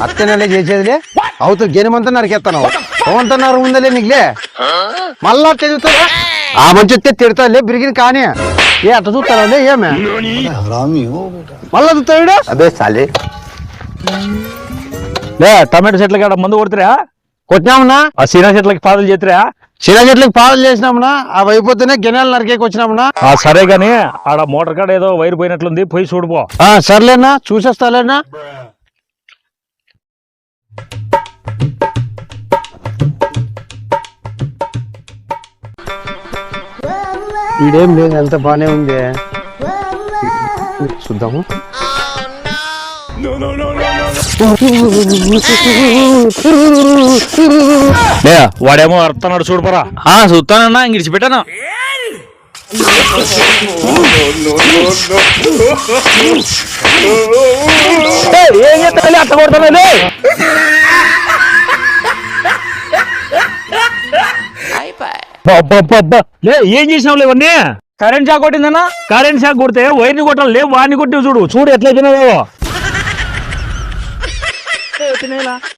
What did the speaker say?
అత్తనే చేసేదిలే అవుతుంది గెనిమంతా నరికేస్తాను ఏమంటున్నారు ఉందలే నీకులే మళ్ళా చదువుతా ఆ మంచి వస్తే తిడతాలే బిరిగిన కానీ ఏ అట్ట చూస్తారా ఏమే మళ్ళా చూస్తాడు అదే చాలే లే టమాటో చెట్ల కాడ మందు కొడుతురా కొట్టినామన్నా ఆ సీనా చెట్లకి పాదులు చేతురా చిన్న చెట్లకి పాలు చేసినామన్నా అవి అయిపోతేనే గిన్నెలు నరికేకి వచ్చినామన్నా సరే గాని ఆడ మోటార్ కాడ ఏదో వైర్ పోయినట్లుంది పోయి చూడిపో సర్లేనా చూసేస్తాలేనా ఇదేం లేదు ఎంత బానే ఉంది చూద్దాము వాడేమో అర్థన్నాడు చూడపరా చూస్తానన్నా ఇంగిడిచిపెట్టాను ఏం చేస్తా అట్ట కొడతాను ఏం చేసినావు ఇవన్నీ కరెంట్ షాక్ కొట్టిందన్నా కరెంట్ షాక్ కొడితే వైర్ని కొట్టాలి లే వాడిని కొట్టి చూడు ఎట్లా తినేవో